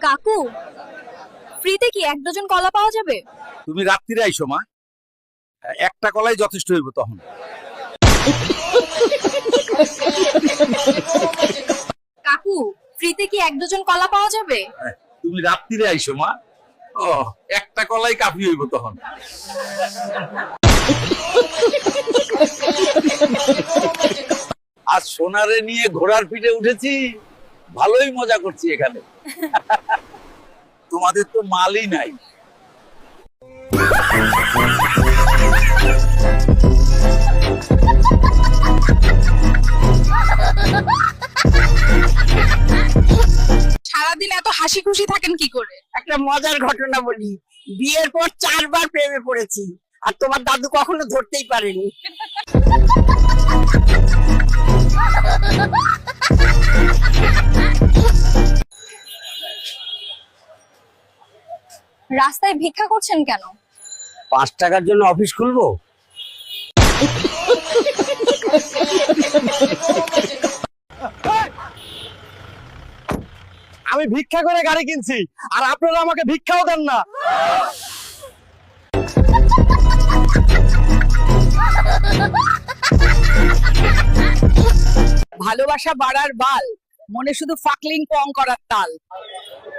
কাকু, ফ্রিতে কি এক ডজন কলা পাওয়া যাবে? তুমি রাত্রিরে আইসো মা, একটা কলাই যথেষ্ট হইব তখন। কাকু, ফ্রিতে কি এক ডজন কলা পাওয়া যাবে? তুমি রাত্রিরে আইসো মা, ও একটা কলাই কাফি হইব তখন। আজ সোনারে নিয়ে ঘোড়ার পিঠে উঠেছি, ভালোই মজা করছি এখানে। তোমাদের তো মালই নাই। সারাদিন এত হাসি খুশি থাকেন কি করে? একটা মজার ঘটনা বলি। বিয়ের পর 4বার প্রেমে পড়েছি, আর তোমার দাদু কখনো ধরতেই পারেনি। রাস্তায় ভিক্ষা করছেন কেন? 5 টাকার জন্য অফিস খুলবো? আমি ভিক্ষা করে গাড়ি কিনছি, আর আপনারা আমাকে ভিক্ষাও দেন না। ভালোবাসা বাড়ার বাল, মনে শুধু ফাকলিং পং করার তাল।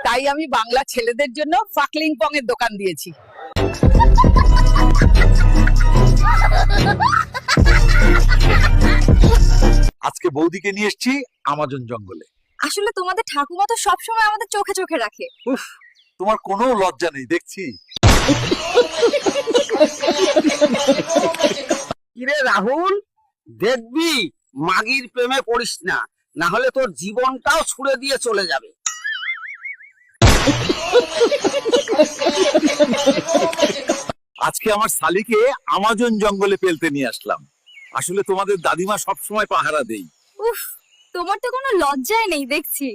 তাই আমি বাংলা ছেলেদের জন্য ফাকলিং পং এর দোকান দিয়েছি। আজকে বৌদিকে নিয়ে এসেছি আমাজন জঙ্গলে। আসলে তোমাদের ঠাকুমা তো সবসময় আমাদের চোখে চোখে রাখে। তোমার কোনো লজ্জা নেই দেখছি। কিরে রাহুল, দেখবি মাগির প্রেমে পড়িস না, না হলে তোর জীবনটাও ছুড়ে দিয়ে চলে যাবে। আজকে আমার শালিকে আমাজন জঙ্গলে পেলতে নিয়ে আসলাম। আসলে তোমাদের দাদিমা সবসময় পাহারা দেই। উফ, তোমার তো কোনো লজ্জাই নেই দেখছি।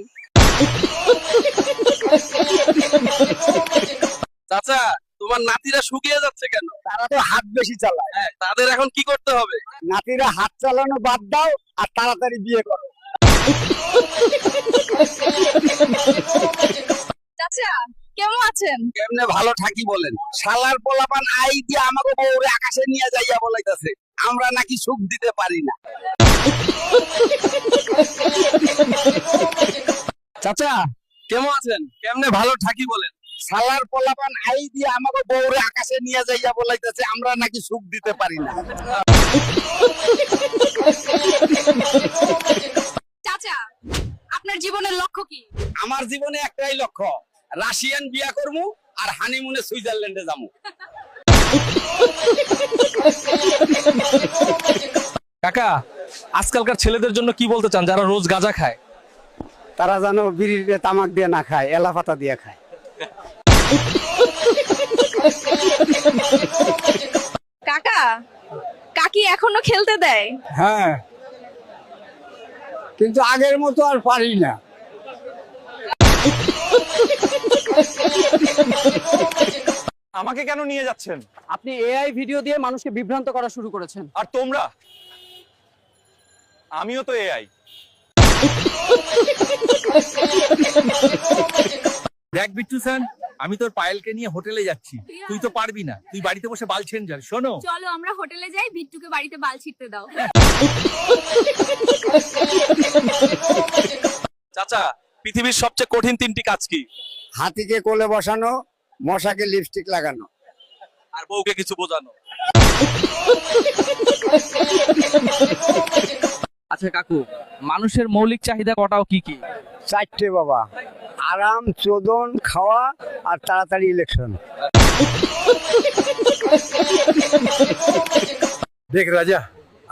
চাচা, তোমার নাতিরা শুকিয়ে যাচ্ছে কেন? তারা তো হাত বেশি চালায়। তাদের এখন কি করতে হবে? নাতিরা হাত চালানো বাদ দাও আর তাড়াতাড়ি বিয়ে করো। চাচা, কেমন আছেন? কেমনে ভালো থাকি বলেন? শালার পোলাপান আই দিয়ে আমাকে বউরে আকাশে নিয়ে যাইয়া বলাইতাছে আমরা নাকি সুখ দিতে পারি না। চাচা, কেমন আছেন? কেমনে ভালো থাকি বলেন? শালার পোলাপান আই দিয়ে আমাকে বউরে আকাশে নিয়ে যাইয়া বলাইতাছে আমরা নাকি সুখ দিতে পারি না। চাচা, আপনার জীবনের লক্ষ্য কি? আমার জীবনে একটাই লক্ষ্য, রাশিয়ান বিয়া করবো আর হানিমুনে সুইজারল্যান্ডে যাবো। কাকা, আজকালকার ছেলেদের জন্য কি বলতে চান যারা রোজ গাঁজা খায়? তারা যেন বিড়ির তামাক দিয়ে না খায়, এলা পাতা দিয়ে খায়। কাকা, কাকি এখনো খেলতে দেয়? হ্যাঁ, কিন্তু আগের মতো আর পারি না। আমাকে কেন নিয়ে যাচ্ছেন? আপনি এআই ভিডিও দিয়ে মানুষকে বিভ্রান্ত করা শুরু করেছেন। আর তোমরা? আমিও তো এআই। দেখ বিট্টু স্যার, আমি তোর পায়েলকে নিয়ে হোটেলে যাচ্ছি। তুই তো পারবি না, তুই বাড়িতে বসে বাল ছেন যান। শোনো, চলো আমরা হোটেলে যাই, বিট্টুকে বাড়িতে বাল ছিটতে দাও। চাচা, পৃথিবীর সবচেয়ে কঠিন 3টি কাজ কি? হাতিকে কোলে বসানো, মশাকে লিপস্টিক লাগানো। আর বউকে কিছু বোঝানো। আচ্ছা কাকু, মানুষের মৌলিক চাহিদা কটাও কি কি? 4টে বাবা, আরাম, চোদন, খাওয়া আর তাড়াতাড়ি ইলেকশন। দেখ রাজা,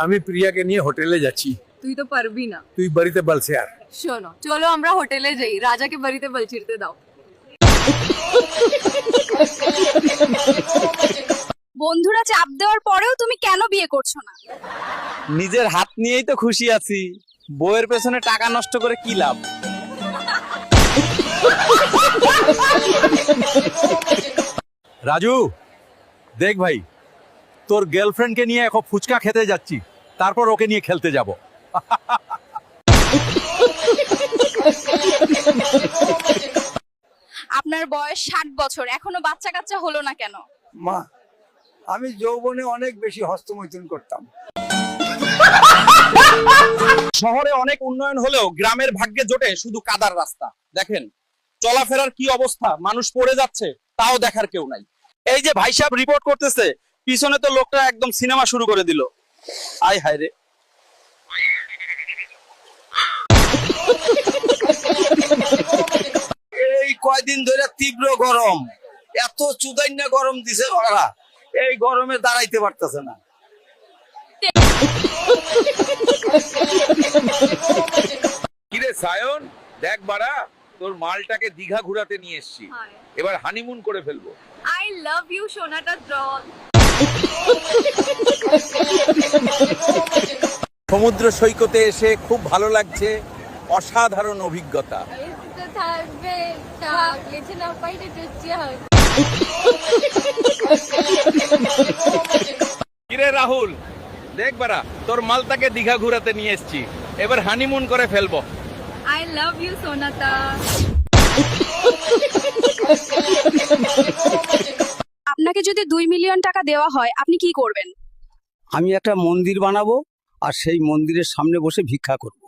আমি প্রিয়াকে নিয়ে হোটেলে যাচ্ছি। তুই তো পারবি না। তুই বাড়িতে বলছে আর। শোনো, চলো আমরা হোটেলে যাই, রাজাকে বাড়িতে বাল ছিড়তে দাও। বন্ধুরা চাপ দেওয়ার পরেও তুমি কেন বিয়ে করছো না? নিজের হাত নিয়েই তো খুশি আছি, বউয়ের পেছনে টাকা নষ্ট করে কি লাভ? রাজু, দেখ ভাই, তোর গার্লফ্রেন্ডকে নিয়ে এখন ফুচকা খেতে যাচ্ছি, তারপর ওকে নিয়ে খেলতে যাব। আপনার বয়স 60 বছর এখনো বাচ্চা কাচ্চা হলো না কেন? মা, আমি যৌবনে অনেক বেশি হস্তমৈথুন করতাম। শহরে অনেক উন্নয়ন হলেও গ্রামের ভাগ্যে জোটে শুধু কাদার রাস্তা। দেখেন চলাফেরার কি অবস্থা, মানুষ পড়ে যাচ্ছে তাও দেখার কেউ নাই। এই যে ভাই সাহেব রিপোর্ট করতেছে, পিছনে তো লোকটা একদম সিনেমা শুরু করে দিল। আয় হায় রে। এই কয়দিন ধরে তীব্র গরম, এত চুদাইন্না গরম দিছে ওরা, এই গরমে দাঁড়াইতে পারতেছে না। কিরে সায়ন, দেখ বাড়া, তোর মালটাকে দীঘা ঘুরাতে নিয়ে এসেছি, এবার হানিমুন করে ফেলবো। আই লাভ ইউ সোনাটা ডল। সমুদ্র সৈকতে এসে খুব ভালো লাগছে, অসাধারণ অভিজ্ঞতা। থাকবে থাকলে না পাইলে কিরে রাহুল, দেখ বাড়া, তোর মালটাকে দীঘা ঘুরাতে নিয়ে এসেছি, এবার হানিমুন করে ফেলবো। আই লাভ ইউ সোনাটা। আপনাকে যদি 2 মিলিয়ন টাকা দেওয়া হয় আপনি কি করবেন? আমি একটা মন্দির বানাবো আর সেই মন্দিরের সামনে বসে ভিক্ষা করব।